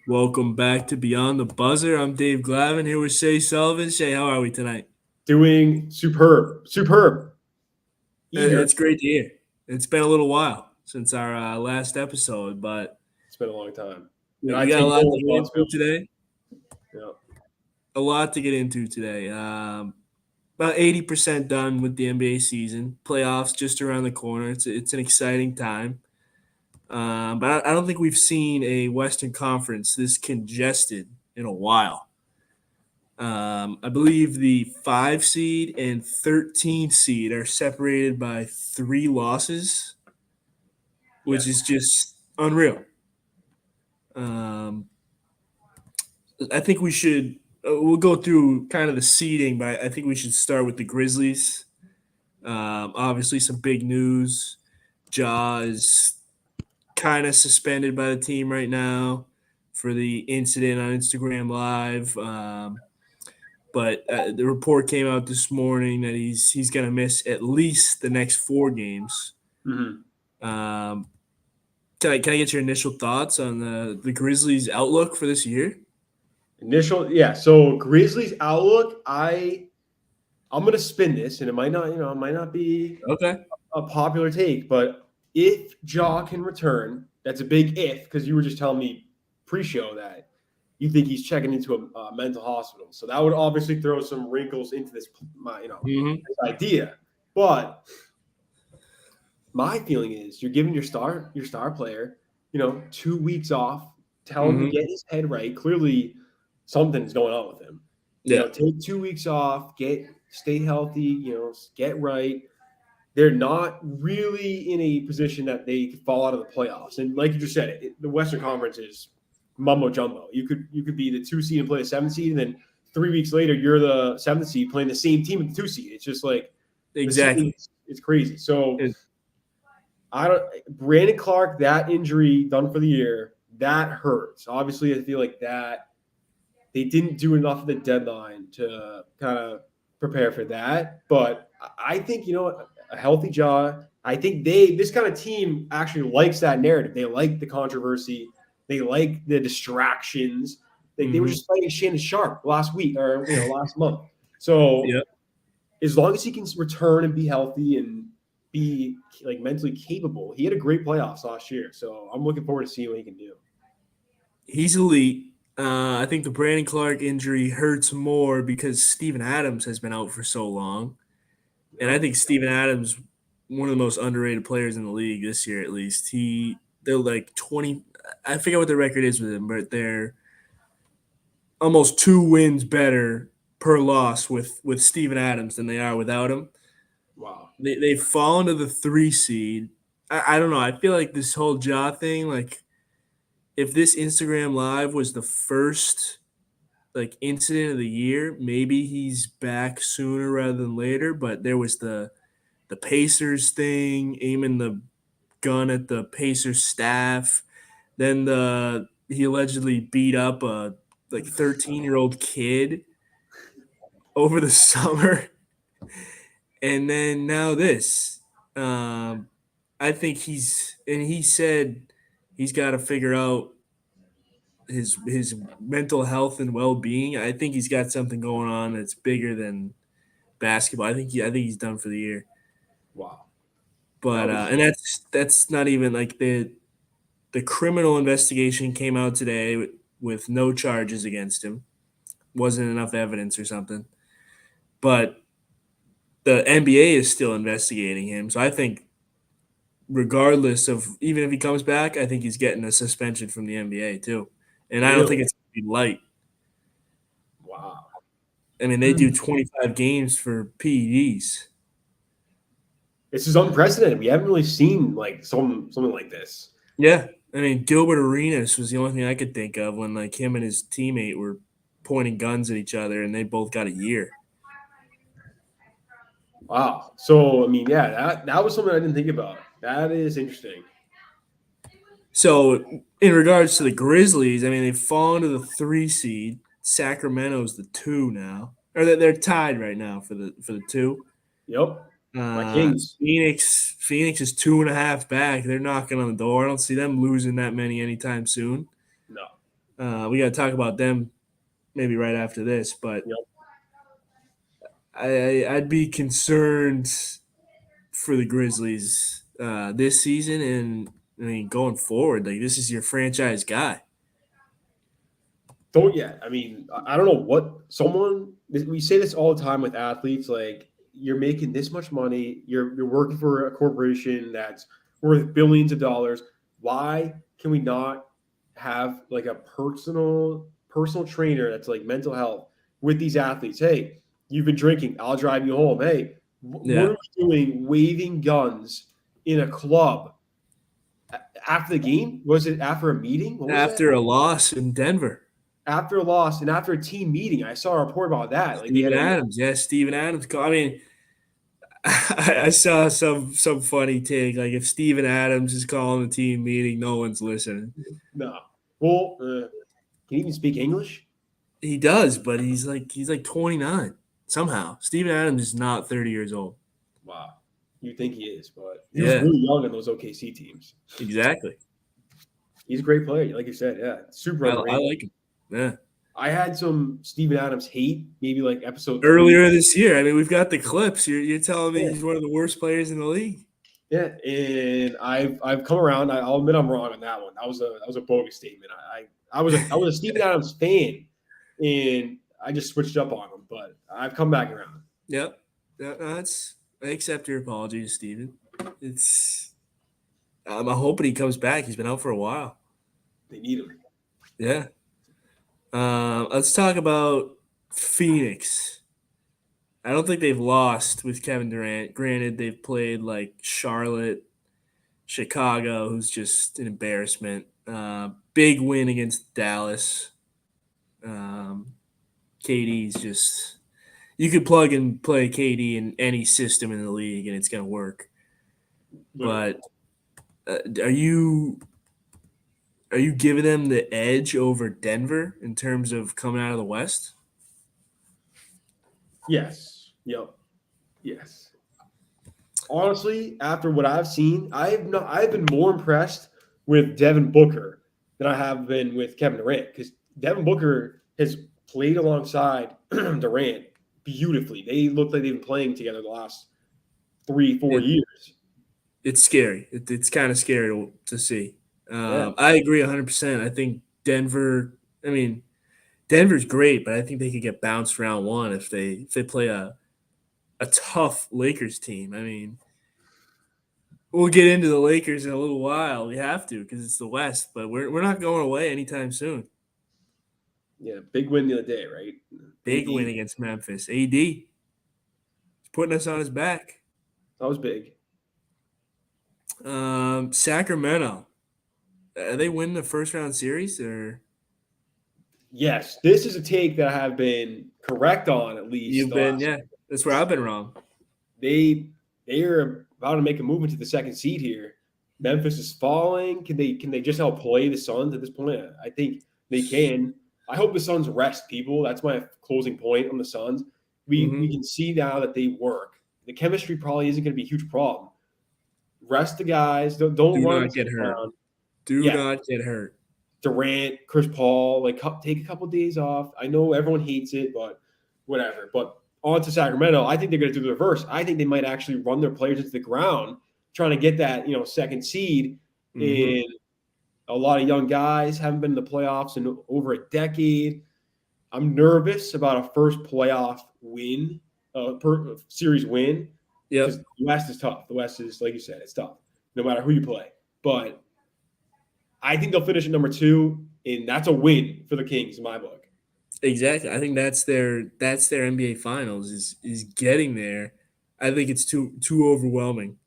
Welcome back to Beyond the Buzzer. I'm Dave Glavin here with Shay Sullivan. Shay, how are we tonight? Doing superb, superb, eager. It's great to hear. It's been a little while since our last episode, but It's been a long time, and we I got a take lot full to get into responsibility. today. Yeah. A lot to get into today. About 80% done with the NBA season. Playoffs just around the corner. It's an exciting time. But I don't think we've seen a Western Conference this congested in a while. I believe the 5 seed and 13 seed are separated by 3 losses, which is Yes. just unreal. Um, I think we should. We'll go through kind of the seeding, but I think we should start with the Grizzlies. Obviously, some big news. Ja is kind of suspended by the team right now for the incident on Instagram Live. But the report came out this morning that he's going to miss at least the next 4 games. hmm Um, can I get your initial thoughts on the Grizzlies' outlook for this year? Initial, yeah. So Grizzlies outlook. I'm gonna spin this, and it might not be Okay. a popular take, but if Jaw can return, that's a big if because you were just telling me pre-show that you think he's checking into a mental hospital. So that would obviously throw some wrinkles into Mm-hmm. this idea. But my feeling is you're giving your star player, 2 weeks off, tell him to Mm-hmm. get his head right. Clearly, something's going on with him. Yeah. Take 2 weeks off, stay healthy, get right. They're not really in a position that they could fall out of the playoffs. And like you just said, the Western Conference is mumbo jumbo. You could be the 2 seed and play the 7 seed, and then 3 weeks later you're the 7th seed playing the same team with the 2 seed. It's just like the Exactly. seeding it's crazy. So It- I don't Brandon Clark, that injury done for the year, that hurts. Obviously, I feel like that they didn't do enough of the deadline to kind of prepare for that. But I think, a healthy jaw. I think this kind of team actually likes that narrative. They like the controversy. They like the distractions. They were mhm. just fighting Shannon Sharp last week or last month. So Yeah. as long as he can return and be healthy and be like mentally capable, he had a great playoffs last year. So I'm looking forward to seeing what he can do. He's elite. I think the Brandon Clark injury hurts more because Steven Adams has been out for so long. And I Yep. think Steven Adams, one of the most underrated players in the league this year, at least. They're like 20. I forget what the record is with him, but they're almost 2 wins better per loss with Steven Adams than they are without him. Wow. They've fallen to the 3 seed. I don't know. I feel like this whole jaw thing, like if this Instagram live was the first like incident of the year, maybe he's back sooner rather than later. But there was the Pacers thing, aiming the gun at the Pacers staff. Then he allegedly beat up a like 13-year-old kid over the summer, and then now this. Um, I think he said he's got to figure out his mental health and well being. I think he's got something going on that's bigger than basketball. I think he's done for the year. Wow. That But was and that's not even like the criminal investigation came out today with no charges against him. Wasn't enough evidence or something. But the NBA is still investigating him. So I think regardless of even if he comes back, I think he's getting a suspension from the NBA too. And I don't think really it's gonna be light. wow. I mean, they do Hmm. 25 games for PEDs. This is unprecedented. We haven't really seen like something like this. Yeah. I mean, Gilbert Arenas was the only thing I could think of when like him and his teammate were pointing guns at each other and they both got a year. Wow. So I mean, yeah, that was something I didn't think about. That is interesting. So, in regards to the Grizzlies, I mean, they've fallen to the 3 seed. Sacramento's the 2 now, or they're tied right now for the 2. Yep. My Kings. Phoenix is 2.5 back. They're knocking on the door. I don't see them losing that many anytime soon. No. We got to talk about them maybe right after this, but Yep. I'd be concerned for the Grizzlies this season, and I mean going forward. Like this is your franchise guy. Don't yet. I mean, I don't know what someone. We say this all the time with athletes. Like you're making this much money, you're working for a corporation that's worth billions of dollars. Why can we not have like a personal trainer that's like mental health with these athletes? Hey, you've been drinking. I'll drive you home. Hey, what Yeah. are we doing? Waving guns in a club after the game? Was it after a meeting? What was that? After a loss in Denver, After a loss and after a team meeting. I saw a report about that. Like they had Steven a Adams. Yeah, Steven Adams. I mean, I saw some funny take. Like if Steven Adams is calling a team meeting, no one's listening. no. Well, can he even speak English? He does, but he's like 29 somehow. Steven Adams is not 30 years old. Wow. You think he is, but he was Yeah, really young in those OKC teams. exactly. He's a great player, like you said. Yeah, super I underrated. like him. Yeah. I had some Steven Adams hate, maybe like episode 3. Earlier this year, I mean, we've got the clips. You're telling me Yeah, he's one of the worst players in the league? yeah. And I've come around. I'll admit I'm wrong on that one. That was a bogus statement. I was a Steven Adams fan, and I just switched up on him. But I've come back around. Yep. That's I accept your apologies, Steven. It's I'm hoping he comes back. He's been out for a while. They need him. Yeah. Let's talk about Phoenix. I don't think they've lost with Kevin Durant. Granted, they've played like Charlotte, Chicago, who's just an embarrassment. Big win against Dallas. Um, KD's just you could plug and play KD in any system in the league and it's gonna work. Literally. But are you giving them the edge over Denver in terms of coming out of the West? Yes. Yep. Yes. Honestly, after what I've seen, I've been more impressed with Devin Booker than I have been with Kevin Durant because Devin Booker has played alongside Durant beautifully. They look like they've been playing together the last 3-4 It, years. it's scary. It's kind of scary to see. Yeah. I agree 100%. I think Denver. I mean, Denver's great, but I think they could get bounced round one if they play a tough Lakers team. I mean, we'll get into the Lakers in a little while. We have to because it's the West, but we're not going away anytime soon. Yeah. Big win the other day, right? Big win AD. against Memphis. AD is putting us on his back. That was big. Sacramento. Are they win the first round series or Yes. This is a take that I have been correct on at least you've the been? last. Yeah, that's where I've been wrong. They are about to make a movement to the second seed here. Memphis is falling. Can they just outplay the Suns at this point? I think they can. I hope the Suns rest people. That's my closing point on the Suns. We Hmm. can see now that they work. The chemistry probably isn't going to be a huge problem. Rest the guys. Don't Do run not into get the hurt. ground. Do Yeah, not get hurt. Durant, Chris Paul, like take a couple days off. I know everyone hates it, but whatever. But on to Sacramento, I think they're going to do the reverse. I think they might actually run their players into the ground, trying to get that second seed. Hmm. And a lot of young guys haven't been in the playoffs in over a decade. I'm nervous about a first playoff win, series win, because Yep. the West is tough. The West is, like you said, it's tough, no matter who you play. But I think they'll finish at number 2, and that's a win for the Kings in my book. Exactly. I think that's their NBA finals is getting there. I think it's too overwhelming.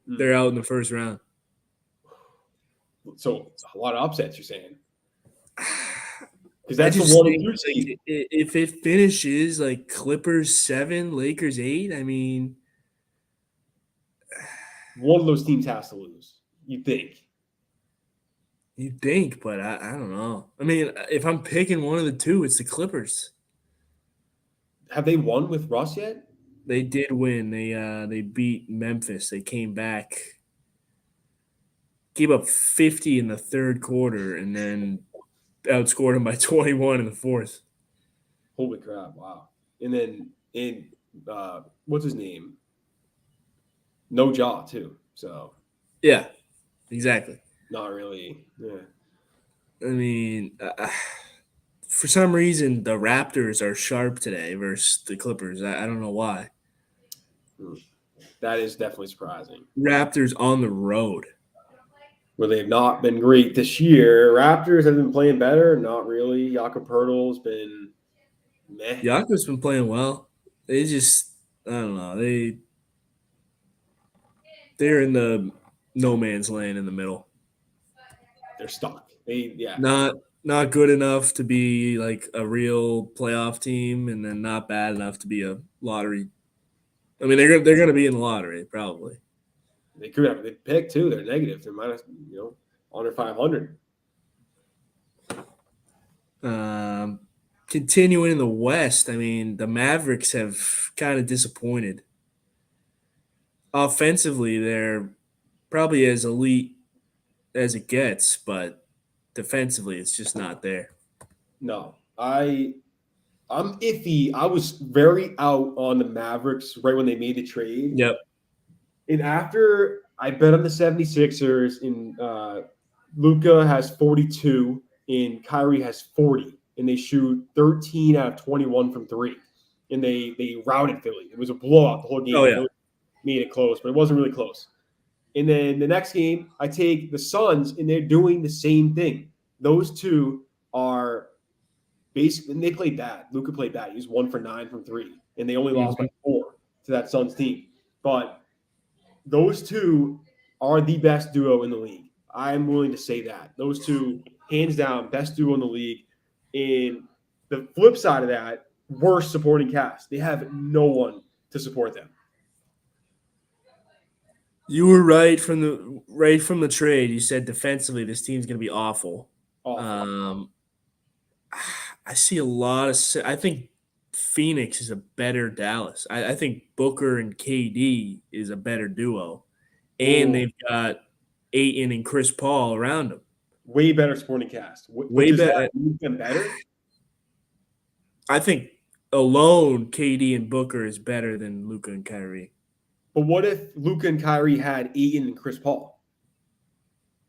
Mm. They're out in the first round. So a lot of upsets, you're saying, because I that's the just 1 and think 2 seed. like if it finishes like Clippers 7, Lakers 8, I mean, One of those teams has to lose. You think? you'd think, but I don't know. I mean, if I'm picking one of the two, it's the Clippers. Have they won with Russ yet? They did win. They beat Memphis. They came back, gave up 50 in the third quarter, and then outscored them by 21 in the fourth. Holy crap! Wow. And then what's his name? No jaw too. So Yeah, exactly. not really. Yeah. I mean, for some reason, the Raptors are sharp today versus the Clippers. I don't know why. Hmm. That is definitely surprising. Raptors on the road. Where they've not been great this year. Raptors have been playing better. Not really. Jakob Poeltl's been meh. Yako's been playing well. They just, I don't know. They're in the no man's land in the middle. They're stuck. Yeah. Not good enough to be like a real playoff team, and then not bad enough to be a lottery. I mean, they're gonna be in the lottery probably. They could have a good pick too. They're negative. They're minus, under 500. Um, Continuing in the West, I mean, the Mavericks have kind of disappointed. Offensively, they're probably as elite as it gets, but defensively, it's just not there. No, I'm iffy. I was very out on the Mavericks right when they made the trade. Yep. And after I bet on the 76ers, and Luca has 42 and Kyrie has 40, and they shoot 13 out of 21 from three. And they routed Philly. It was a blowout the whole game. Oh yeah. Philly made it close, but it wasn't really close. And then the next game, I take the Suns, and they're doing the same thing. Those two are basically, and they played bad. Luca played bad. He was 1 for 9 from three, and they only lost by 4 to that Suns team. But those two are the best duo in the league. I'm willing to say that. Those two, hands down, best duo in the league. And the flip side of that, worst supporting cast. They have no one to support them. You were right from the trade. You said defensively this team's going to be awful. Awful. I see a lot of. I think Phoenix is a better Dallas. I think Booker and KD is a better duo, and Ooh. they've got Ayton and Chris Paul around them. Way better supporting cast. Way Does better. that make them better? I think alone KD and Booker is better than Luka and Kyrie. But what if Luca and Kyrie had Ayton and Chris Paul?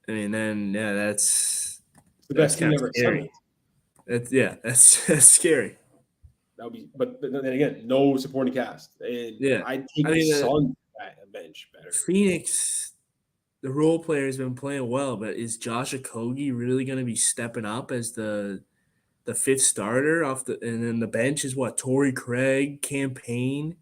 I mean, then yeah, that's It's the best team kind of ever scary. assembled. That's scary. That would be, but then again, no supporting cast, and Yeah, I'd take I the mean, Suns at a bench better. Phoenix, the role player has been playing well, but is Josh Okogie really going to be stepping up as the fifth starter and then the bench is what? Torrey Craig, Campaign.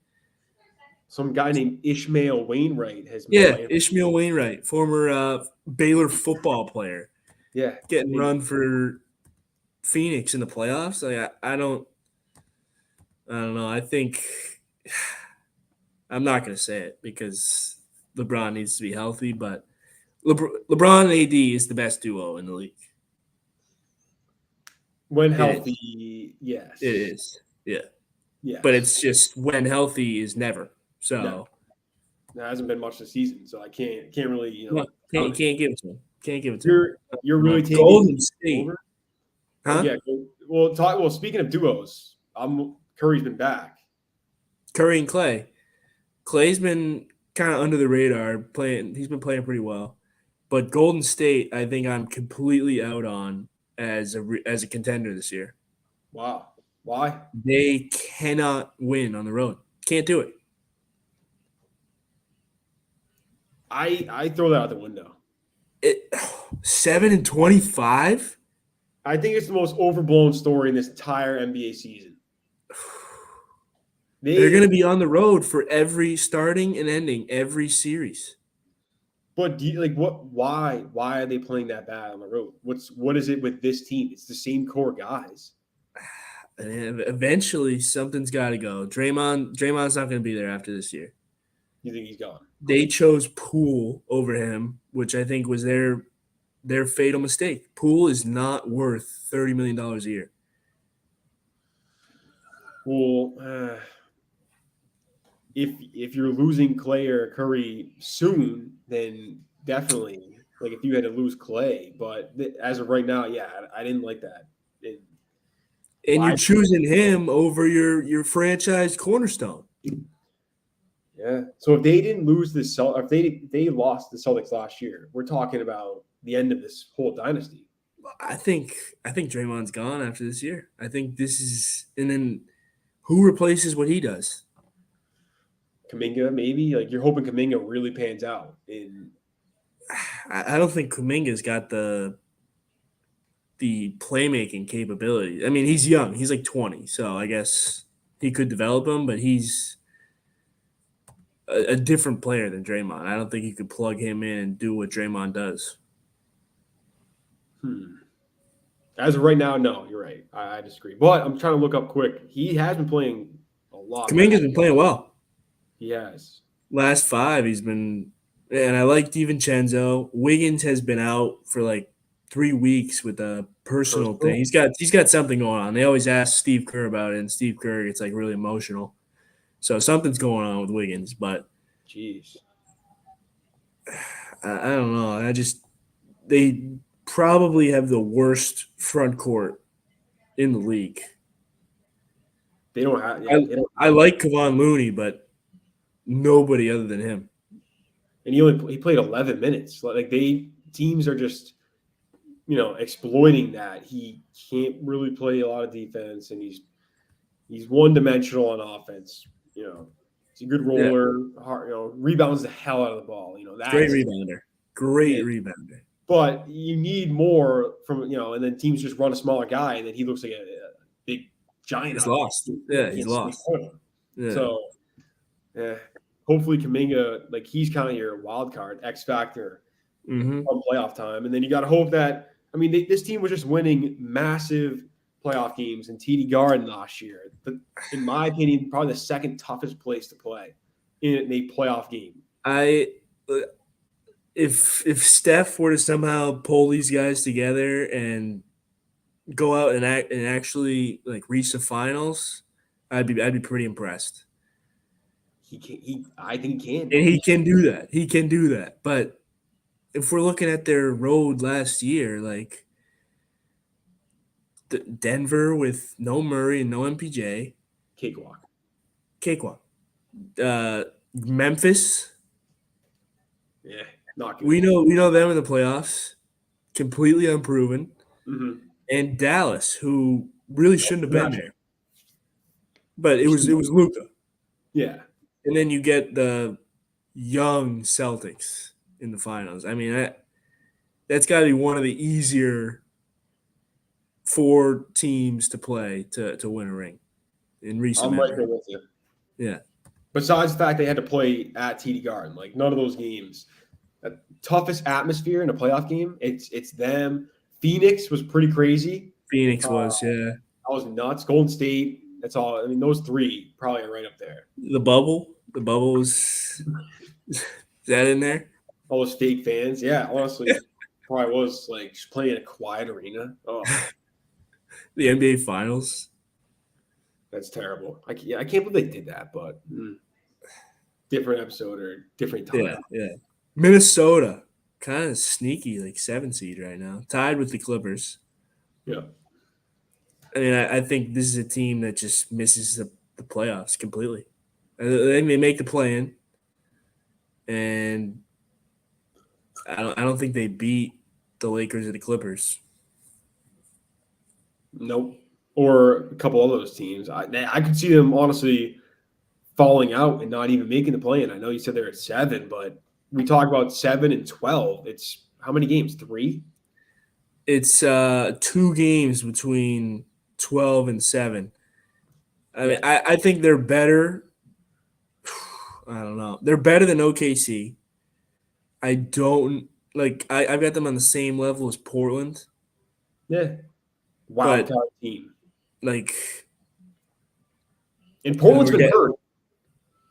Some guy named Ishmael Wainwright has been Yeah, playing. Ishmael Wainwright, former Baylor football player, Yeah, getting run for Phoenix in the playoffs. Like, I don't know. I think I'm not going to say it because LeBron needs to be healthy, but LeBron and AD is the best duo in the league. when It healthy, yes, It is, yeah. yes, But it's just when healthy is never. So no. There hasn't been much this season, so I can't really no, can't give it to him. Can't give it to him. You're really taking Golden State, over. huh? Yeah. Well, speaking of duos, Curry's been back. Curry and Clay. Clay's been kind of under the radar playing. He's been playing pretty well, but Golden State, I think I'm completely out on as a contender this year. Wow, why? They cannot win on the road. Can't do it. I throw that out the window. 7-25. I think it's the most overblown story in this entire NBA season. They're going to be on the road for every starting and ending every series. But do you, like what? Why? Why are they playing that bad on the road? What is it with this team? It's the same core guys. And eventually, something's got to go. Draymond's not going to be there after this year. You think he's gone? They chose Poole over him, which I think was their fatal mistake. Poole is not worth $30 million a year. Well, if you're losing Clay or Curry soon, then definitely. like if you had to lose Clay. But as of right now, yeah, I didn't like that. And And you're why? choosing him over your franchise cornerstone. Yeah. So if they didn't lose this, if they lost the Celtics last year, we're talking about the end of this whole dynasty. I think Draymond's gone after this year. I think this is, and then who replaces what he does? Kaminga, maybe like you're hoping Kaminga really pans out. And I don't think Kuminga's got the playmaking capability. I mean, he's young. He's like 20, so I guess he could develop him, but he's a different player than Draymond. I don't think you could plug him in and do what Draymond does. as of right now, no, you're right. I disagree. But I'm trying to look up quick. He has been playing a lot better. Kuminga's been playing well. He has. Last five, he's been, and I like DiVincenzo. Wiggins has been out for like 3 weeks with a personal thing. He's got something going on. They always ask Steve Kerr about it, and Steve Kerr gets like really emotional. So something's going on with Wiggins, but Jeez. I don't know. They probably have the worst front court in the league. They don't have. Yeah, they don't. I like Kevon Looney, but nobody other than him. And he played 11 minutes. Like teams are just exploiting that he can't really play a lot of defense, and he's one dimensional on offense. He's a good roller. Rebounds the hell out of the ball. That's Great rebounder. Great rebounder. But you need more from and then teams just run a smaller guy, and then he looks like a big giant. He's lost. Yeah, he's lost. Yeah. So, hopefully Kuminga, like he's kind of your wild card, X factor on playoff time, and then you got to hope that this team was just winning massive playoff games in TD Garden last year. In my opinion, probably the second toughest place to play in a playoff game. If Steph were to somehow pull these guys together and go out and actually like reach the finals, I'd be pretty impressed. I think he can. And he can do that. He can do that. But if we're looking at their road last year, like Denver with no Murray and no MPJ, cakewalk. Memphis, yeah, not good. We know them in the playoffs, completely unproven, and Dallas, who really shouldn't have been there, but it was Luka. Yeah, and then you get the young Celtics in the finals. I mean, that's got to be one of the easier 4 teams to play to win a ring in recent memory. I'm right there with you. Yeah. Besides the fact they had to play at TD Garden, like none of those games, the toughest atmosphere in a playoff game, it's them. Phoenix was pretty crazy. Phoenix was, yeah. That was nuts. Golden State, that's all. Those 3 probably are right up there. The bubble was is that in there? All those fake fans, yeah. Honestly, probably was like just playing in a quiet arena. Oh, the NBA Finals. That's terrible. I can't believe they did that, but different episode or different time. Yeah. Minnesota, kind of sneaky, like 7 seed right now, tied with the Clippers. Yeah. I mean, I think this is a team that just misses the playoffs completely. They may make the play-in, and I don't think they beat the Lakers or the Clippers. Nope. Or a couple of those teams. I could see them honestly falling out and not even making the play-in. I know you said they're at 7, but we talk about 7 and 12. It's how many games? 3? It's 2 games between 12 and 7. I mean, I think they're better. I don't know. They're better than OKC. I've got them on the same level as Portland. Yeah. Wild card team. And Portland's been hurt.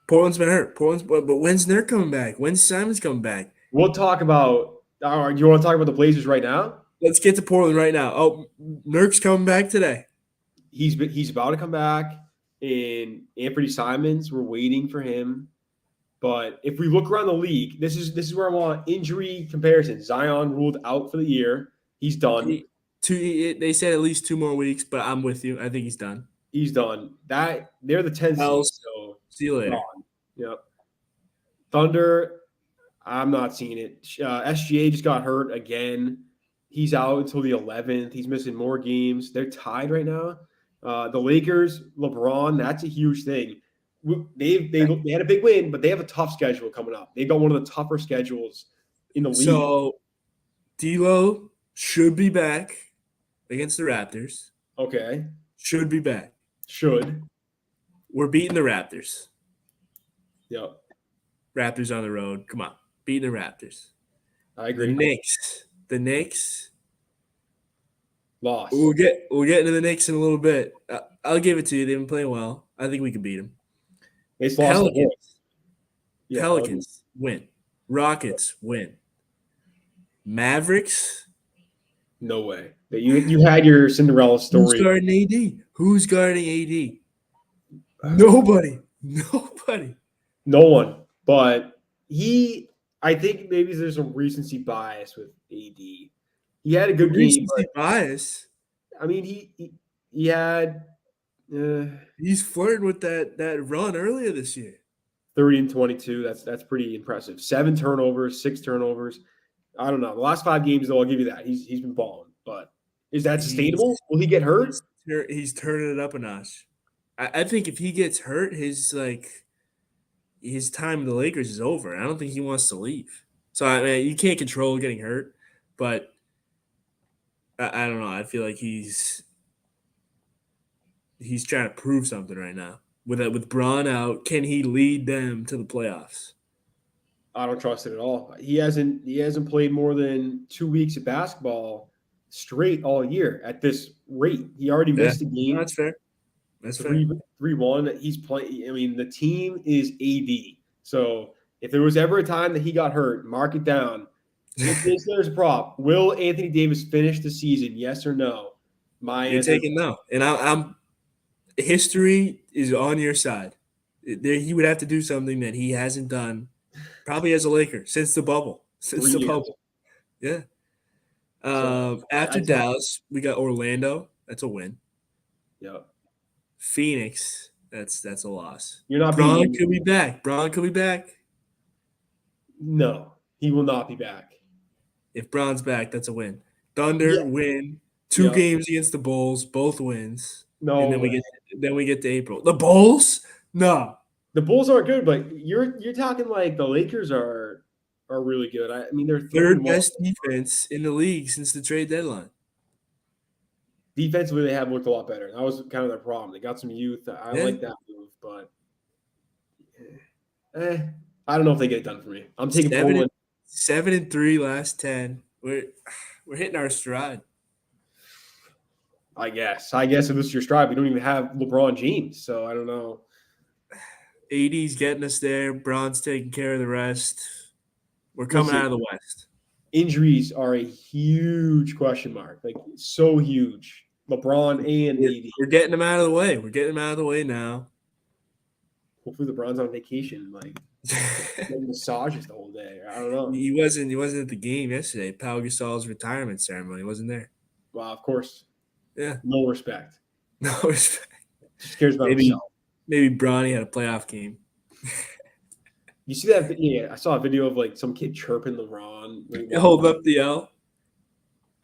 Portland's been hurt. But when's Nurk coming back? When's Simon's coming back? We'll talk about. Do you want to talk about the Blazers right now? Let's get to Portland right now. Oh, Nurk's coming back today. He's about to come back, and Anthony Simons. We're waiting for him. But if we look around the league, this is where I want injury comparison. Zion ruled out for the year. He's done. They said at least 2 more weeks, but I'm with you. I think he's done. He's done. That they're the 10th seed, Else, so see you later. gone. Yep. Thunder, I'm not seeing it. SGA just got hurt again. He's out until the 11th. He's missing more games. They're tied right now. The Lakers, LeBron, that's a huge thing. They had a big win, but they have a tough schedule coming up. They've got one of the tougher schedules in the league. So D'Lo should be back against the Raptors. Okay, Should be back. should. We're beating the Raptors. Yep, Raptors on the road. Come on, beating the Raptors. I The agree. Knicks. Loss. We'll get into the Knicks in a little bit. I'll give it to you. They've been playing well. I think we can beat them. It's lost the Pelicans. voice. Yeah, Pelicans win. Rockets win. Mavericks. no way. You had your Cinderella Who's story. guarding AD? Who's guarding AD? Nobody. No one. But I think maybe there's some recency bias with AD. He had a good game. Recency bias. I mean, he had He's flirting with that run earlier this year. 30 and 22. That's pretty impressive. 7 turnovers, 6 turnovers. I don't know. The last 5 games, though, I'll give you that. He's been balling. But is that sustainable? Will he get hurt? He's turning it up a notch. I think if he gets hurt, his time in the Lakers is over. I don't think he wants to leave. So I mean, you can't control getting hurt, but I don't know. I feel like he's trying to prove something right now. With Braun out, can he lead them to the playoffs? I don't trust it at all. He hasn't played more than 2 weeks of basketball straight all year at this rate. He already missed a game. No, that's fair. That's 3-1. He's playing. I mean, the team is AD. So if there was ever a time that he got hurt, mark it down. There's a prop. Will Anthony Davis finish the season? Yes or no? You're taking no, and I'm. History is on your side. He would have to do something that he hasn't done, probably as a Laker since the bubble. Yeah. After Dallas, we got Orlando. That's a win. Yeah. Phoenix. That's a loss. You're not. Braun could be back. No, he will not be back. If Braun's back, that's a win. Thunder win. 2 games against the Bulls, both wins. No, and then we get to April. The Bulls? No. The Bulls aren't good, but you're talking like the Lakers are really good. I mean, they're third best defense in the league since the trade deadline. Defensively, they have looked a lot better. That was kind of their problem. They got some youth. I like that move, but I don't know if they get it done for me. I'm taking Portland. 7-3 last 10. We're hitting our stride. I guess if this is your stride, we don't even have LeBron James, so I don't know. AD's getting us there. Braun's taking care of the rest. We're coming out of the West. Injuries are a huge question mark, like so huge. LeBron and AD. We're getting them out of the way. We're getting them out of the way now. Hopefully, LeBron's on vacation, like massages the whole day. I don't know. He wasn't at the game yesterday. Pau Gasol's retirement ceremony. He wasn't there. Well, of course. Yeah. No respect. No respect. Just cares about himself. Maybe Bronny had a playoff game. You see that? Yeah, I saw a video of like some kid chirping LeBron. Hold up the L.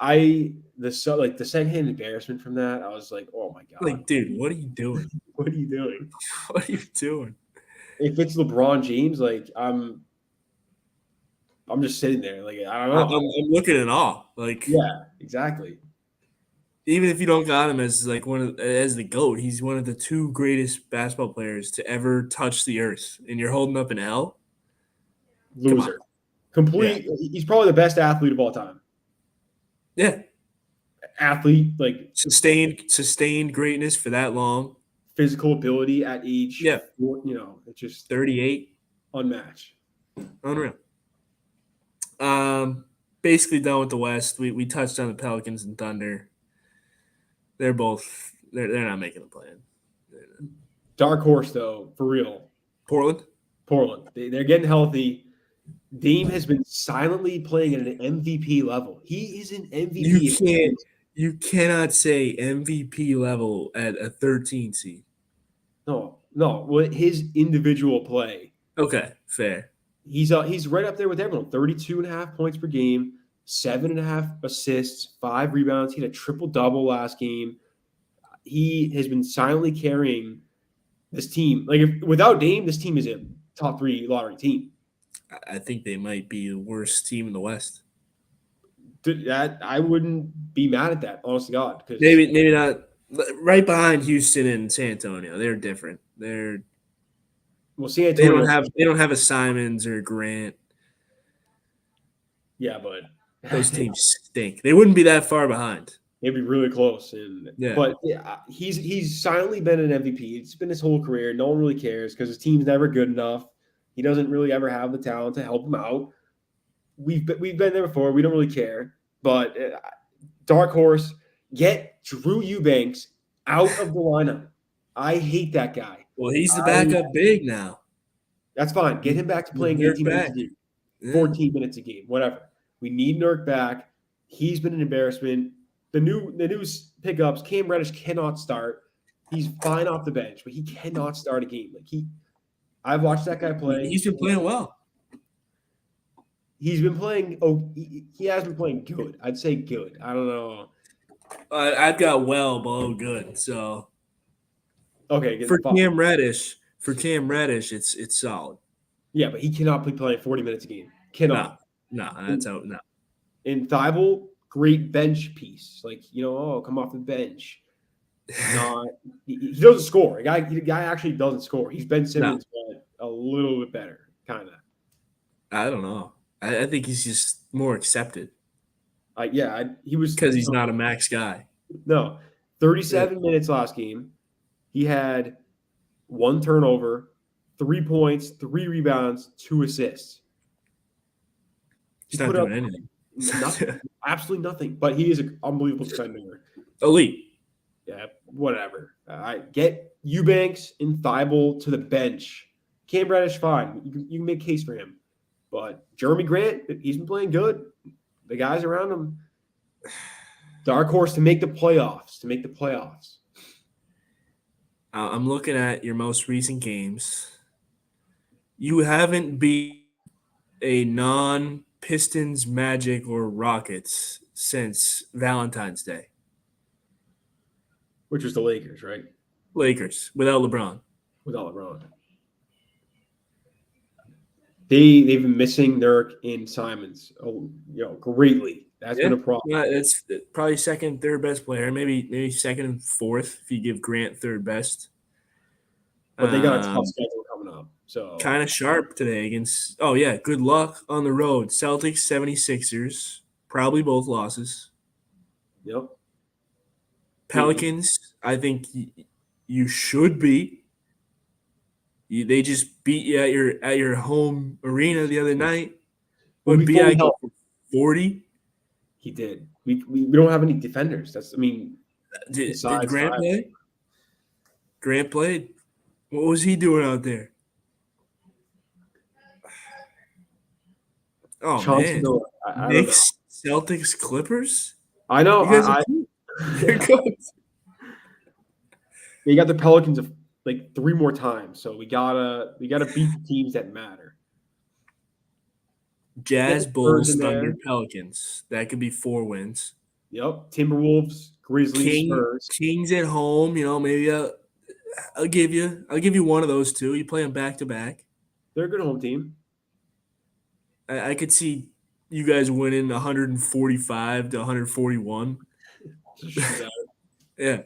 The secondhand embarrassment from that, I was like, oh my god. Like, dude, what are you doing? What are you doing? What are you doing? If it's LeBron James, like I'm just sitting there, like I don't know. I'm looking in awe. Like, yeah, exactly. Even if you don't got him as like as the GOAT, he's one of the 2 greatest basketball players to ever touch the earth, and you're holding up an L. Loser. Complete. Yeah. He's probably the best athlete of all time. Yeah. Athlete, like sustained greatness for that long. Physical ability at age. Yeah. It's just 38. Unmatched. Unreal. Basically done with the West. We touched on the Pelicans and Thunder. They're not making the plan. Dark horse though, for real. Portland. Portland. They're getting healthy. Dame has been silently playing at an MVP level. He is an You MVP. can't you cannot say MVP level at a 13 seed. No. What his individual play. Okay, fair. He's right up there with everyone. 32.5 points per game, 7.5 assists, 5 rebounds. He had a triple-double last game. He has been silently carrying this team. Like without Dame, this team is a top 3 lottery team. I think they might be the worst team in the West. That I wouldn't be mad at that, honest to God. Because Maybe not right behind Houston and San Antonio. They're different. San Antonio. They don't have a Simons or Grant. Yeah, but Those teams stink. They wouldn't be that far behind. They'd be really close. Yeah. But yeah, he's silently been an MVP. It's been his whole career. No one really cares because his team's never good enough. He doesn't really ever have the talent to help him out. We've been there before. We don't really care. But dark horse, get Drew Eubanks out of the lineup. I hate that guy. Well, he's the backup big now. That's fine. Get him back to playing 18 minutes a game, 14 minutes a game, whatever. We need Nurk back. He's been an embarrassment. The new pickups, Cam Reddish cannot start. He's fine off the bench, but he cannot start a game. I've watched that guy play. He's been playing well. He's been playing. He has been playing good. I'd say good. I don't know. I've got well below good. So okay, for Cam Reddish, it's solid. Yeah, but he cannot be playing 40 minutes a game. Cannot. No, that's out. No. In Thibault, great bench piece. Come off the bench. He doesn't score. The guy actually doesn't score. He's Ben Simmons, but a little bit better, kind of. I don't know. I think he's just more accepted. He was because he's not a max guy. No, 37 minutes last game. He had 1 turnover, 3 points, 3 rebounds, 2 assists. He's not doing anything. Nothing, absolutely nothing. But he is an unbelievable defender. Elite. Yeah, whatever. Get Eubanks and Thibault to the bench. Cam Reddish, fine. You can make a case for him. But Jeremy Grant, he's been playing good. The guys around him. Dark horse to make the playoffs. I'm looking at your most recent games. You haven't beat a non-Pistons, Magic, or Rockets since Valentine's Day. Which was the Lakers, right? Lakers, without LeBron. They've been missing Nurk and Simons, greatly. That's been a problem. Yeah, it's probably second, third best player, maybe second and fourth if you give Grant third best. But they got a tough schedule coming up. So kind of sharp today against. Oh yeah, good luck on the road. Celtics, 76ers, probably both losses. Yep. Pelicans, I think you should beat. They just beat you at your home arena the other night. Would be 40. He did. We don't have any defenders. Did Grant play? Grant played. What was he doing out there? Oh man, Knicks, Celtics, Clippers. I know. They're good. They got the Pelicans 3 more times, so we gotta beat the teams that matter. Jazz, Bulls, Thunder, Pelicans. That could be 4 wins. Yep. Timberwolves, Grizzlies, Spurs. Kings at home. Maybe I'll give you one of those 2. You play them back to back. They're a good home team. I could see you guys winning 145 to 141. Yeah.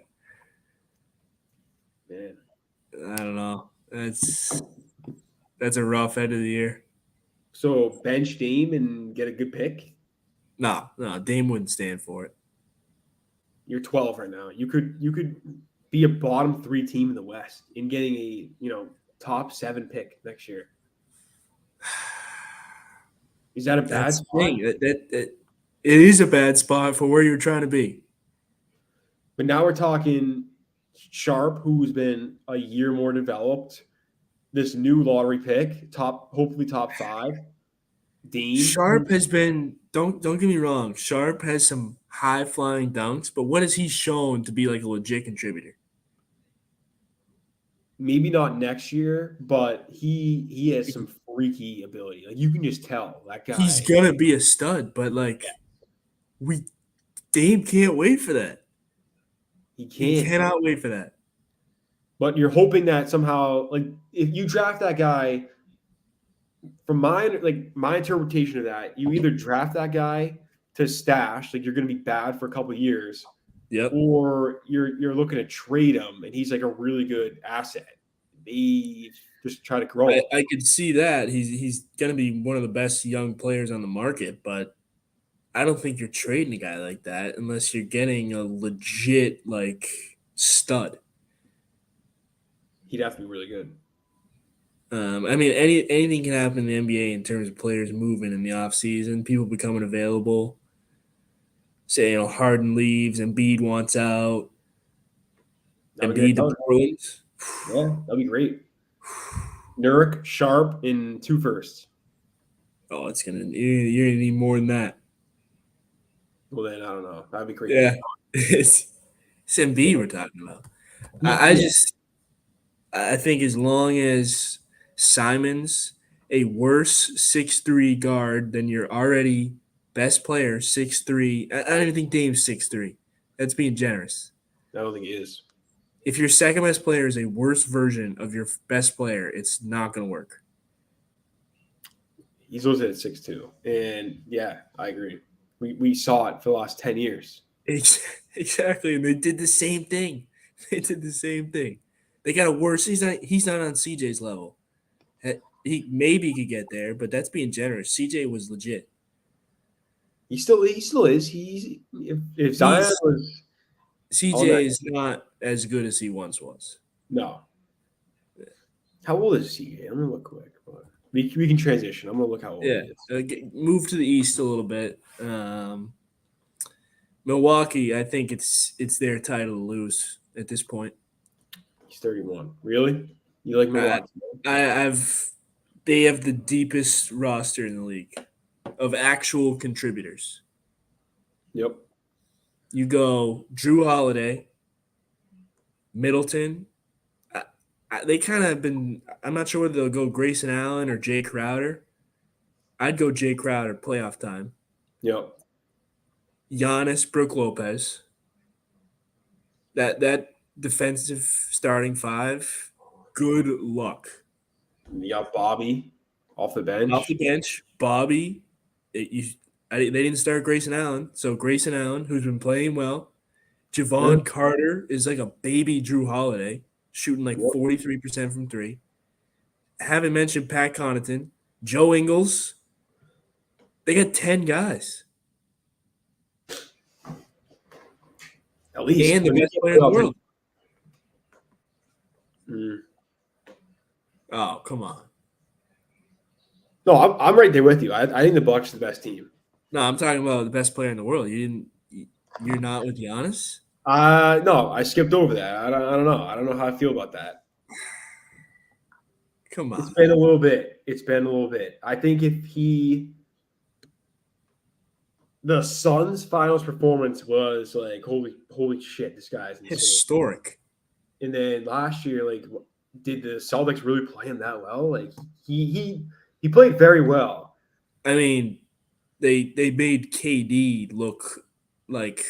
Man. I don't know. That's a rough end of the year. So bench Dame and get a good pick? No, Dame wouldn't stand for it. You're 12 right now. You could be a bottom 3 team in the West in getting a top 7 pick next year. Is that a bad spot? It is a bad spot for where you're trying to be. But now we're talking Sharp, who's been a year more developed. this new lottery pick, hopefully top 5, Dame. Sharp has been don't get me wrong. Sharp has some high flying dunks, but what has he shown to be like a legit contributor? Maybe not next year, but he has some freaky ability. Like you can just tell that He's guy. gonna be a stud, but like we Dame can't wait for that. He He can't. cannot wait for that. But you're hoping that somehow, like if you draft that guy, from my interpretation of that, you either draft that guy to stash, like you're going to be bad for a couple of years, Yep. or you're looking to trade him, and he's like a really good asset. They just try to grow him. I could see that. He's gonna be one of the best young players on the market, but I don't think you're trading a guy like that unless you're getting a legit like stud. He'd have to be really good. I mean, anything can happen in the NBA in terms of players moving in the offseason, people becoming available. Say, Harden leaves, Embiid wants out, That'd be great. Embiid to Portland. Yeah, that'd be great. Nurk, Sharp, in 2 firsts. Oh, you're gonna need more than that. Well, then I don't know. That'd be crazy. Yeah, it's Embiid we're talking about. I Yeah, just I think as long as Simon's a worse 6'3" guard than your already best player, 6'3". I don't even think Dame's 6'3". That's being generous. I don't think he is. If your second best player is a worse version of your best player, it's not going to work. He's listed at 6'2", and yeah, I agree. We saw it for the last 10 years. Exactly, and they did the same thing. They did the same thing. They got a worse. He's not on CJ's level. He maybe could get there, but that's being generous. CJ was legit. He still is. If Zion He's was on that, CJ is not as good as he once was. no. How old is CJ? I'm gonna look quick. We can transition. I'm gonna look how old Yeah, he is. move to the east a little bit. Milwaukee, I think it's their title to lose at this point. He's 31. Really? You like Milwaukee? They have the deepest roster in the league of actual contributors. Yep. You go Drew Holiday, Middleton. They kind of have been. I'm not sure whether they'll go Grayson Allen or Jay Crowder. I'd go Jay Crowder playoff time. Yep. Giannis, Brook Lopez. That defensive starting 5. Good luck. You got Bobby off the bench. Off the bench, Bobby. They didn't start Grayson Allen, so Grayson Allen, who's been playing well. Javon Carter is like a baby Drew Holiday, shooting like 43% from 3. Haven't mentioned Pat Connaughton, Joe Ingles. They got 10 guys. At least. And the best player in the world. Oh, come on. No, I'm right there with you. I think the Bucks are the best team. No, I'm talking about the best player in the world. You're not with Giannis? No, I skipped over that. I don't know. I don't know how I feel about that. Come on. It's been a little bit. I think the Suns' finals performance was like holy shit, this guy's insane. Historic. And then last year, like, did the Celtics really play him that well? Like he played very well. I mean, they made KD look like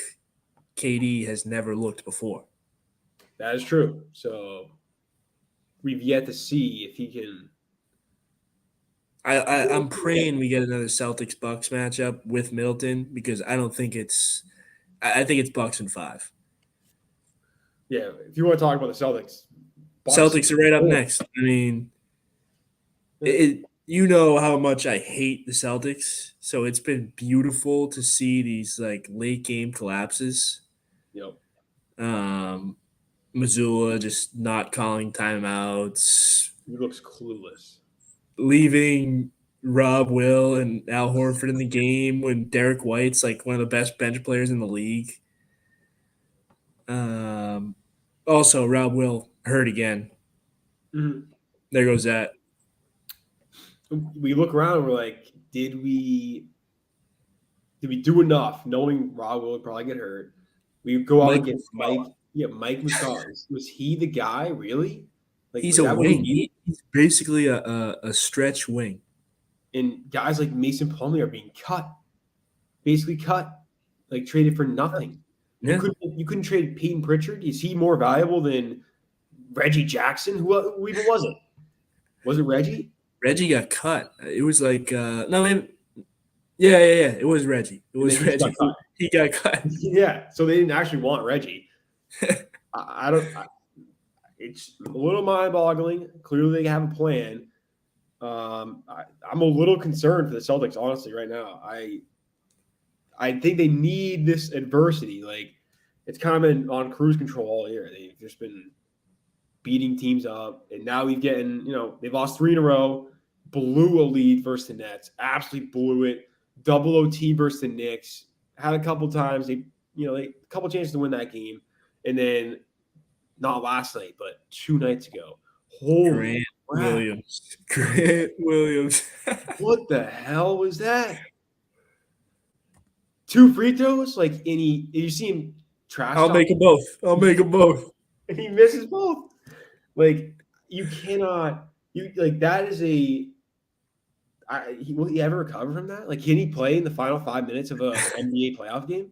KD has never looked before. That is true. So we've yet to see if he can. I'm praying we get another Celtics Bucks matchup with Middleton because I don't think it's. I think it's Bucks in 5. Yeah, if you want to talk about the Celtics, Celtics are right up next. I mean, you know how much I hate the Celtics, so it's been beautiful to see these like late game collapses. Yep. Missoula just not calling timeouts. He looks clueless. Leaving Rob Will and Al Horford in the game when Derek White's like one of the best bench players in the league. Also, Rob Will hurt again. Mm-hmm. There goes that. We look around and we're like, did we do enough? Knowing Rob will probably get hurt, we go out and Mike get Muscala. Mike. Yeah, Mike Muscala. Was he the guy? Really? Like, He's was a that what we wing. needed? He's basically a stretch wing. And guys like Mason Plumlee are being cut, basically cut, like traded for nothing. You Yeah. couldn't trade Peyton Pritchard. Is he more valuable than Reggie Jackson? Who even was it? Was it Reggie? Reggie got cut. It was like no, yeah. It was Reggie. It And then was he just got Reggie. cut. He got cut. Yeah, so they didn't actually want Reggie. I don't. It's a little mind-boggling. Clearly, they have a plan. I'm a little concerned for the Celtics, honestly, right now. I think they need this adversity. Like, it's kind of been on cruise control all year. They've just been beating teams up, and now we've getting, they've lost 3 in a row, blew a lead versus the Nets, absolutely blew it, double OT versus the Knicks, had a couple times, a couple chances to win that game, and then not last night, but 2 nights ago. Holy Grant crap. Williams. Grant Williams. What the hell was that? 2 free throws? Like, you see him trash I'll talk, make them both. I'll make them both. and he misses both. Like, you cannot, that is will he ever recover from that? Like, can he play in the final 5 minutes of an NBA playoff game?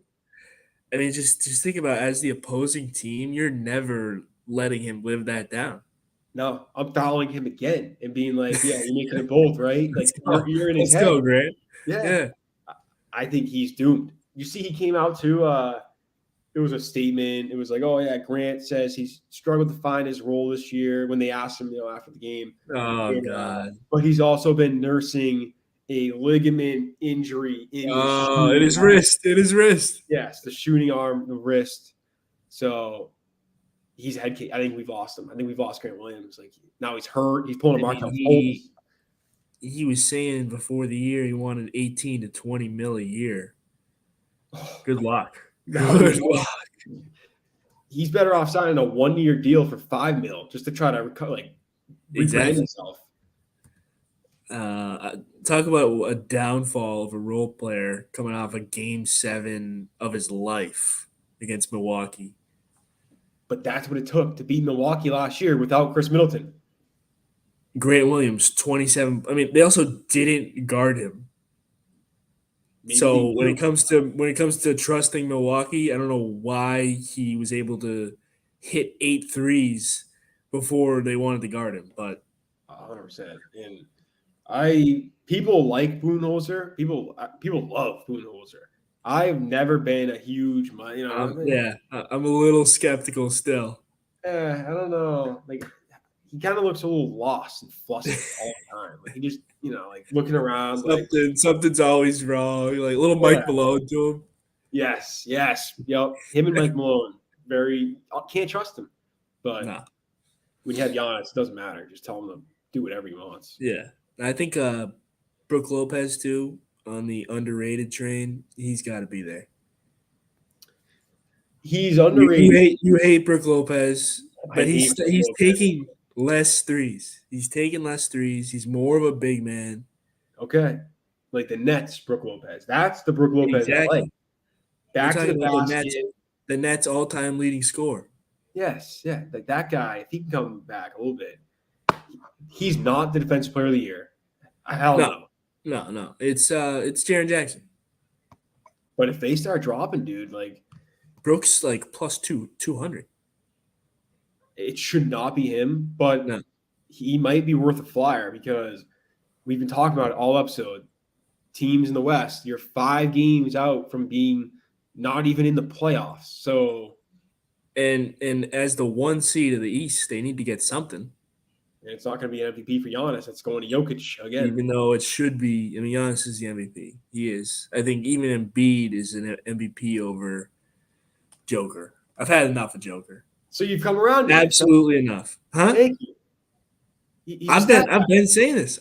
I mean, just think about as the opposing team, you're never letting him live that down. No, I'm fouling him again and being like, yeah, you're making it both, right? Like, you're in his Let's head. go, Grant. Yeah. Yeah. I think he's doomed. You see, he came out too. It was a statement. It was like, oh yeah, Grant says he's struggled to find his role this year. When they asked him, after the game, Oh God. but he's also been nursing a ligament injury in his Oh, it shooting is arm. wrist. It is wrist. Yes, the shooting arm, the wrist. So he's head case. I think we've lost him. I think we've lost Grant Williams. Like, now he's hurt. He's pulling a I Markel mean, Fultz. he was saying before the year he wanted 18 to 20 mil a year. Good luck. Good luck. He's better off signing a 1-year deal for $5 million just to try to rebrand Exactly. himself. Talk about a downfall of a role player coming off a game 7 of his life against Milwaukee. But that's what it took to beat Milwaukee last year without Chris Middleton. Grant Williams, 27. I mean, they also didn't guard him. Maybe So when it comes to trusting Milwaukee, I don't know why he was able to hit 8 threes before they wanted to guard him. But 100%. And people like Budenholzer. People love Budenholzer. I've never been a huge, I'm a little skeptical still. I don't know. Like, he kind of looks a little lost and flustered all the time. Like, he just, like looking around. Something's always wrong. Like little Mike Malone to him. Yes. Yep. Him and Mike Malone. Can't trust him. But when you have Giannis, it doesn't matter. Just tell him to do whatever he wants. Yeah. I think Brook Lopez too, on the underrated train. He's got to be there. He's underrated. You hate Brook Lopez, but he's taking less threes. He's taking less threes. He's more of a big man. Okay. Like the Nets, Brook Lopez. That's the Brook Lopez I like. Back to the basket. The Nets all-time leading scorer. Yes, yeah. Like that guy, if he can come back a little bit, he's not the defensive player of the year. Hell no. No. It's Jaren Jackson. But if they start dropping, dude, like Brooks like plus 200. It should not be him, but he might be worth a flyer because we've been talking about it all episode. Teams in the West, you're 5 games out from being not even in the playoffs. So, and as the 1 seed of the East, they need to get something. And it's not going to be an MVP for Giannis. It's going to Jokic again. Even though it should be. I mean, Giannis is the MVP. He is. I think even Embiid is an MVP over Joker. I've had enough of Joker. So you've come around. Absolutely enough. Huh? Thank you. I've been saying this.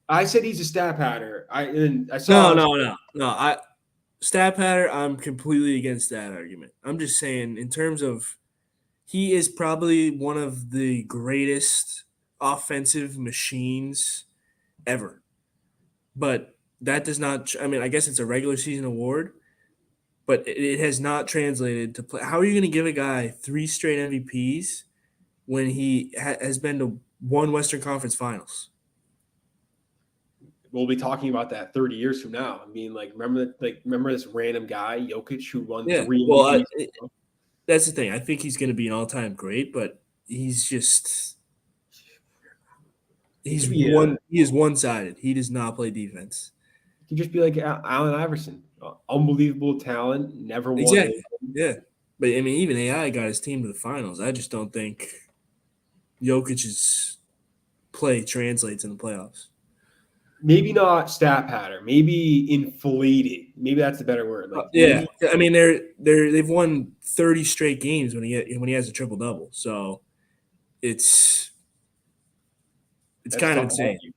I said he's a stat patter. I saw. No. Stat patter, I'm completely against that argument. I'm just saying in terms of he is probably one of the greatest offensive machines ever. But that does not. I mean, I guess it's a regular season award, but it has not translated to play. How are you going to give a guy 3 straight MVPs when he has been to one Western Conference Finals? We'll be talking about that 30 years from now. I mean, remember this random guy, Jokic, who won Yeah. 3 Well, MVPs? that's the thing. I think he's going to be an all-time great, but he's He could be a he is one-sided. He does not play defense. he could just be like Allen Iverson, unbelievable talent, never won Exactly. anything. Yeah. But I mean, even AI got his team to the finals. I just don't think Jokic's play translates in the playoffs. Maybe not stat pattern, maybe inflated. Maybe that's the better word. Like Yeah, maybe I mean they've won 30 straight games when he has a triple double. So it's that's kind of tough to insane. argue.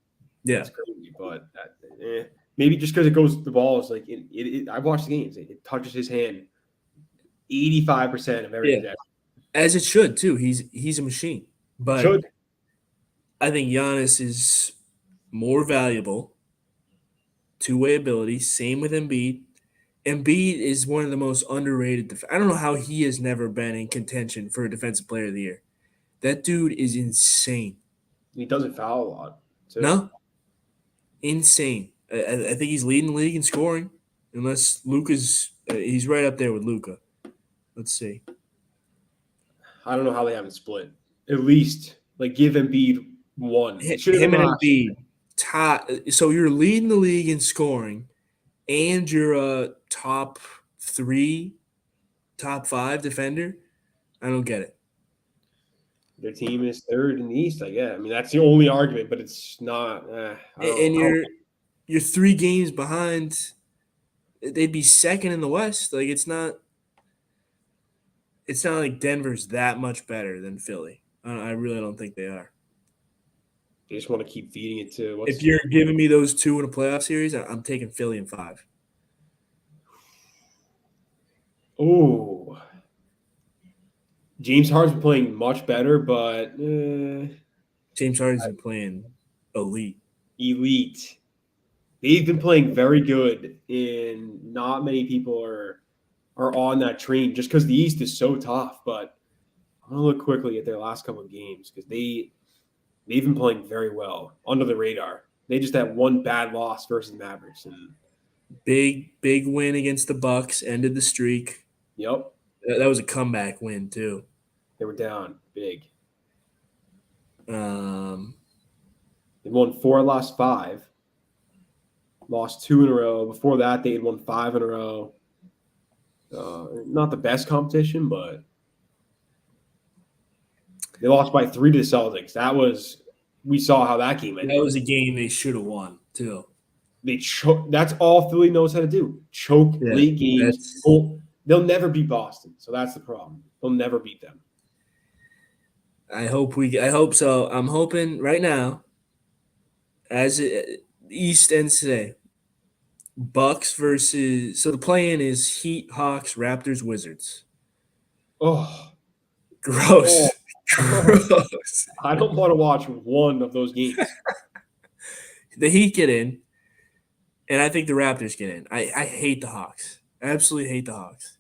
Yeah, That's crazy, but maybe just because it goes, the ball is like I've watched the games. It touches his hand 85% of every yeah, possession. as it should too. He's a machine, It but should. I think Giannis is more valuable. Two-way ability. Same with Embiid. Embiid is one of the most underrated. I don't know how he has never been in contention for a Defensive Player of the Year. That dude is insane. He doesn't foul a lot too. No, insane. I think he's leading the league in scoring, unless Luka's. He's right up there with Luka. Let's see. I don't know how they haven't split. At least like give Embiid one. It should have Him been and last year. Embiid. So you're leading the league in scoring, and you're a top 3, top 5 defender. I don't get it. Their team is third in the East. I guess. I mean, that's the only argument, but it's not. And you're 3 games behind. They'd be second in the West. Like it's not. It's not like Denver's that much better than Philly. I really don't think they are. They just want to keep feeding it to If you're giving me those 2 in a playoff series, I'm taking Philly in 5. Oh, James Harden's playing much better, but James Harden's been playing elite. elite. They've been playing very good, and not many people are on that train just because the East is so tough. But I'm gonna look quickly at their last couple of games because they've been playing very well under the radar. They just had one bad loss versus the Mavericks, and Big win against the Bucks, ended the streak. yep, That was a comeback win too. they were down big. Um, They won 4, lost 5, lost 2 in a row. Before that, they had won 5 in a row. Not the best competition, but they lost by 3 to the Celtics. We saw how that game ended. that was a game they should have won too. They choke. That's all Philly knows how to do. Choke late games. They'll never beat Boston, so that's the problem. They'll never beat them. I hope so. I'm hoping right now, East ends today. Bucks versus the play-in is Heat, Hawks, Raptors, Wizards. Oh, Gross. Gross. I don't want to watch one of those games. The Heat get in, and I think the Raptors get in. I hate the Hawks. I absolutely hate the Hawks.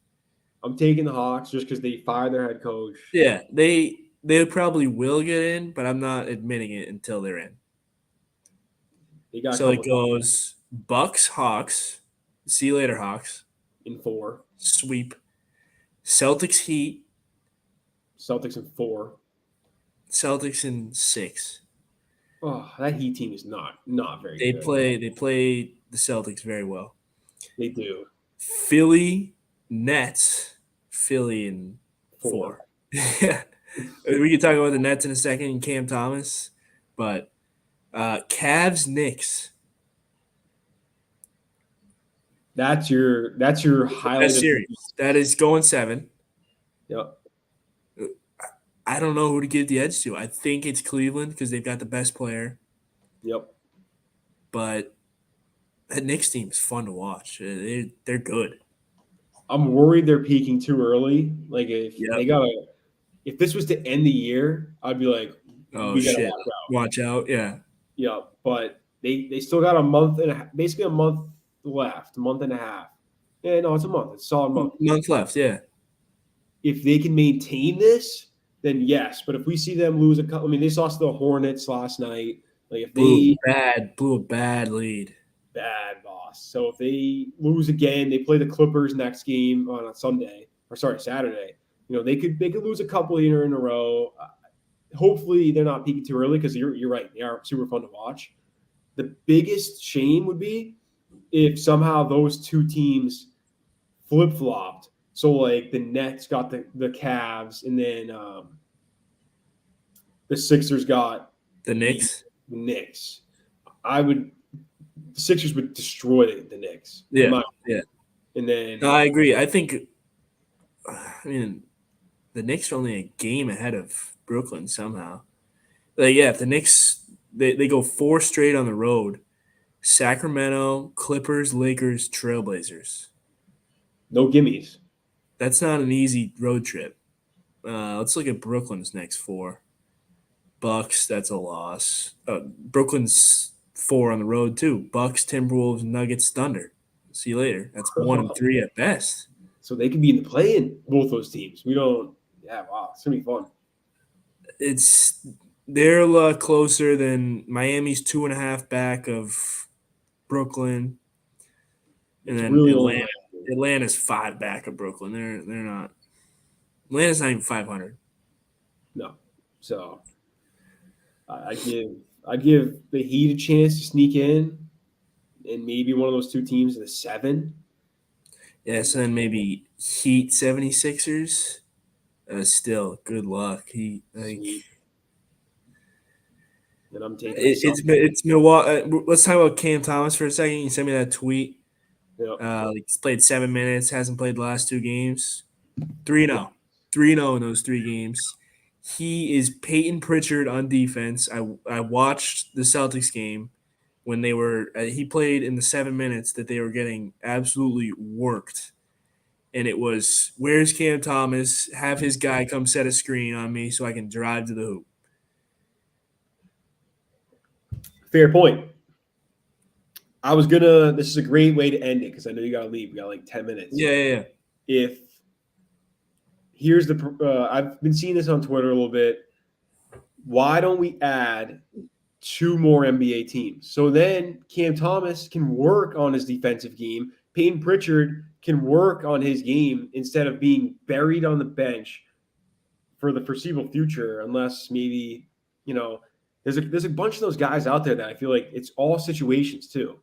I'm taking the Hawks just because they fired their head coach. Yeah, they probably will get in, but I'm not admitting it until they're in. So it goes Bucks, Hawks. See you later, Hawks. In 4. Sweep. Celtics, Heat. Celtics in 4. Celtics in 6. Oh, that Heat team is not very They good. They play the Celtics very well. They do. Philly, Nets. Philly in 4. Yeah. We can talk about the Nets in a second and Cam Thomas, but Cavs, Knicks. That's your highlight series. That is going 7. Yep. I don't know who to give the edge to. I think it's Cleveland because they've got the best player. Yep. But that Knicks team is fun to watch. They're good. I'm worried they're peaking too early. Like if this was to end the year, I'd be like, Oh we got to shit! watch out. Watch out! Yeah, Yeah, but they still got a month and basically a month left, a month and a half. Yeah, no, it's a month. It's a solid month. month left. Yeah, If they can maintain this, then yes. But if we see them lose a couple, I mean, they lost to the Hornets last night. Like if they blew a bad lead. bad boss. So if they lose again, they play the Clippers next game on a Sunday or sorry Saturday. They could lose a couple here in a row. Hopefully they're not peaking too early because you're right. They are super fun to watch. The biggest shame would be if somehow those two teams flip flopped. So like the Nets got the Cavs, and then the Sixers got The the Knicks. Knicks. The Sixers would destroy the Knicks. Yeah, yeah. And No, then I agree. I think. I mean, the Knicks are only a game ahead of Brooklyn somehow. Like, yeah, if the Knicks they go 4 straight on the road, Sacramento, Clippers, Lakers, Trailblazers. no gimmies. That's not an easy road trip. Let's look at Brooklyn's next 4. Bucks, that's a loss. Brooklyn's 4 on the road too. Bucks, Timberwolves, Nuggets, Thunder. See you later. That's 1-3 at best. So they could be in the play-in, both those teams. We don't. Yeah, wow, it's gonna be fun. They're a lot closer than Miami's 2.5 back of Brooklyn, and It's then really only Atlanta's 5 back of Brooklyn. They're not. Atlanta's not even 500. no. So I give the Heat a chance to sneak in, and maybe one of those two teams in the 7. Yeah, so then maybe Heat 76ers. Still, good luck. He like Sweet. And I'm taking the it's Milwaukee. Let's talk about Cam Thomas for a second. You sent me that tweet. Yep. He's played 7 minutes. Hasn't played the last 2 games. 3-0. 3-0 in those 3 games. He is Peyton Pritchard on defense. I watched the Celtics game when they were he played in the 7 minutes that they were getting absolutely worked. And it was, where's Cam Thomas? Have his guy come set a screen on me so I can drive to the hoop. Fair point. This is a great way to end it because I know you got to leave. We got like 10 minutes. Yeah. If I've been seeing this on Twitter a little bit. Why don't we add 2 more NBA teams? So then Cam Thomas can work on his defensive game. Peyton Pritchard can work on his game instead of being buried on the bench for the foreseeable future, unless maybe, there's a bunch of those guys out there that I feel like it's all situations too.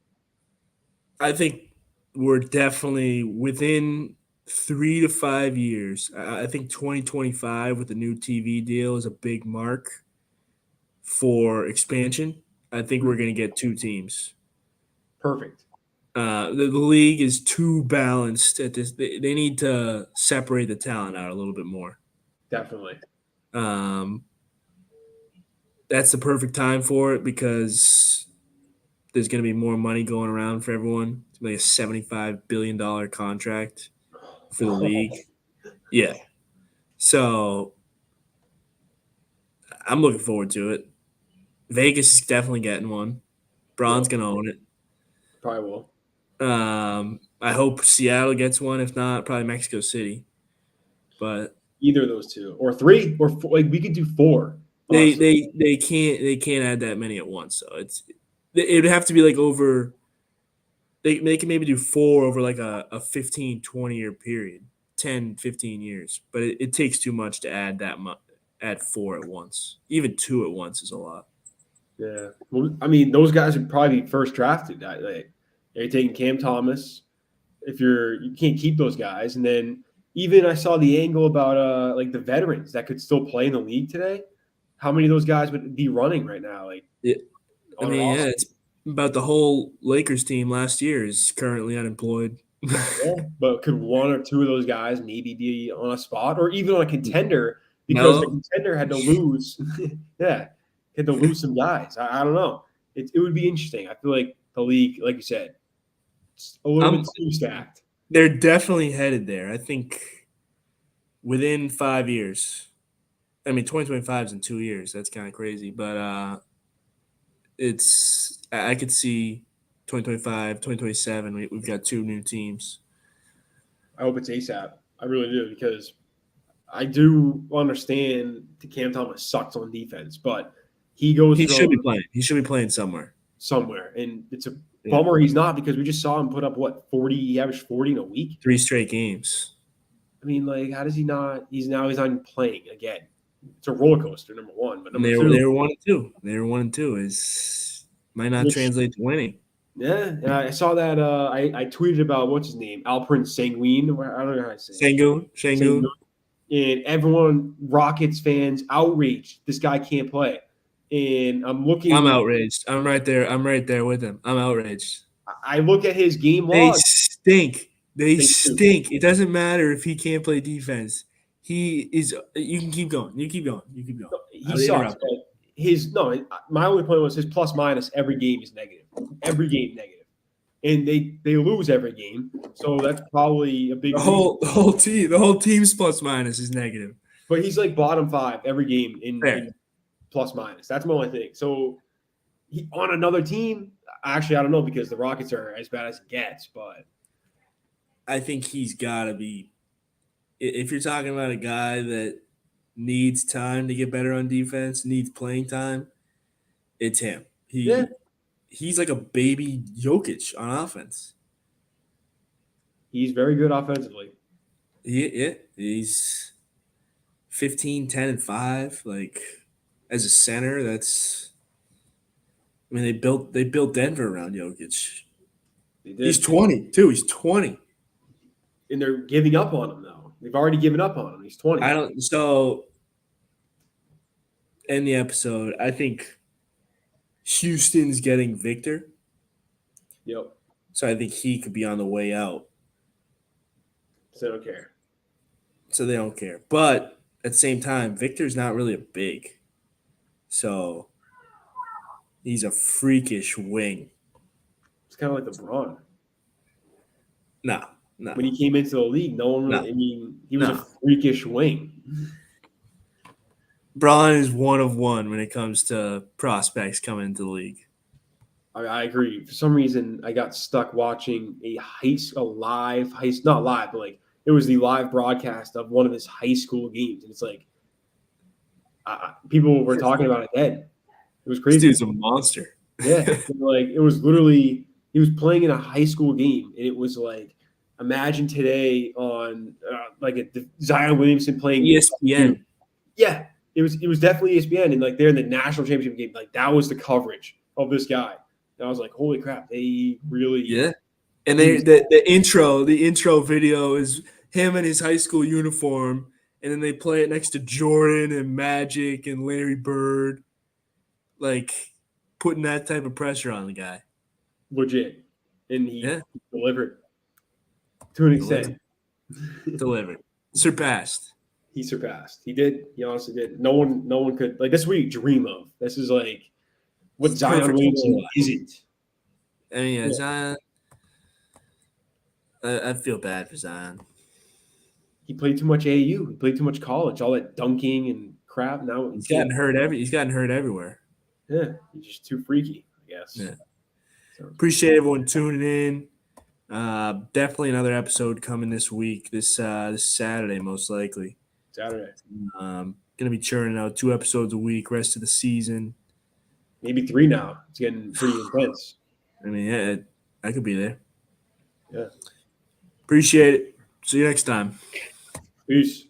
I think we're definitely within 3 to 5 years. I think 2025 with the new TV deal is a big mark for expansion. I think we're going to get 2 teams. Perfect. The league is too balanced at this. They need to separate the talent out a little bit more. Definitely. That's the perfect time for it because there's going to be more money going around for everyone. It's like a $75 billion contract for the league. Yeah. So I'm looking forward to it. Vegas is definitely getting one. Braun's going to own it. Probably will. I hope Seattle gets one. If not, probably Mexico City. But either of those 2 or 3 or 4, like we could do 4. They can't add that many at once. So it would have to be like over. They can maybe do 4 over like a 15, 20-year period, 10, 15 years. But it takes too much to add that much. Add 4 at once. Even 2 at once is a lot. Yeah. Well, I mean, those guys would probably be first drafted. You're taking Cam Thomas. If you can't keep those guys, and then even I saw the angle about like the veterans that could still play in the league today. How many of those guys would be running right now? Like, it's about the whole Lakers team last year is currently unemployed. Yeah, but could 1 or 2 of those guys maybe be on a spot or even on a contender because the contender had to lose? Yeah, had to lose some guys. I don't know. It would be interesting. I feel like the league, like you said, it's a little bit too stacked. They're definitely headed there. I think within 5 years. I mean, 2025 is in 2 years. That's kind of crazy, but I could see 2025, 2027. We've got 2 new teams. I hope it's ASAP. I really do because I do understand that Cam Thomas sucks on defense, but he goes He should be from playing. He should be playing somewhere. somewhere, and it's a Yeah. bummer he's not because we just saw him put up what 40. He averaged 40 in a week. 3 straight games. I mean, like, how does he not? He's not even playing again. It's a roller coaster. Number one, but And number they two, were 1-2. They were 1-2. Is might not which, translate to winning. yeah. And I saw that. I tweeted about what's his name, Alprin Sanguine. I don't know how to say it. Şengün. And everyone, Rockets fans, outraged. This guy can't play. And I'm looking. I'm outraged. I'm right there. I'm right there with him. I'm outraged. I look at his game They log. stink. They They do. stink. It doesn't matter if he can't play defense. He is. You can keep going. You keep going. You keep going. He sucks. But my only point was his plus minus every game is negative. Every game negative, and they lose every game. So that's probably a big The whole team's plus minus is negative. But he's like bottom 5 every game Fair. in plus minus. That's my only thing. So he on another team. Actually, I don't know because the Rockets are as bad as it gets. But I think he's got to be. If you're talking about a guy that needs time to get better on defense, needs playing time, it's him. He's like a baby Jokic on offense. he's very good offensively. He's 15, 10, and 5. Like as a center, that's. I mean, they built Denver around Jokic. He's 20 too. He's 20. And they're giving up on him now. They've already given up on him. He's 20. So in the episode, I think Houston's getting Victor. Yep. So I think he could be on the way out. So they don't care. So they don't care. But at the same time, Victor's not really a big. So he's a freakish wing. It's kind of like LeBron. No. When he came into the league, no one really, I mean, he was a freakish wing. Braun is one of one when it comes to prospects coming into the league. I agree. For some reason, I got stuck watching not live, but like it was the live broadcast of one of his high school games, and it's like people were talking about it then. It was crazy. This dude's a monster. Yeah, like it was literally he was playing in a high school game, and it was like imagine today on like a Zion Williamson playing ESPN. Yeah, it was definitely ESPN, and like they're in the national championship game. Like that was the coverage of this guy. And I was like, holy crap, they really And the intro video is him in his high school uniform, and then they play it next to Jordan and Magic and Larry Bird, like putting that type of pressure on the guy. Legit, and he delivered to an extent. Delivered, surpassed. He surpassed. He did. He honestly did. No one could like. This is what you dream of. This is like what Zion Williamson isn't. I mean, Zion. I feel bad for Zion. He played too much AAU. He played too much college. All that dunking and crap. Now he's gotten hurt everywhere. Yeah, he's just too freaky, I guess. Yeah. So. Appreciate everyone tuning in. Definitely another episode coming this week. This Saturday, most likely. Saturday. Gonna be churning out 2 episodes a week rest of the season. Maybe 3 now. It's getting pretty intense. I mean, I could be there. Yeah. Appreciate it. See you next time. Peace.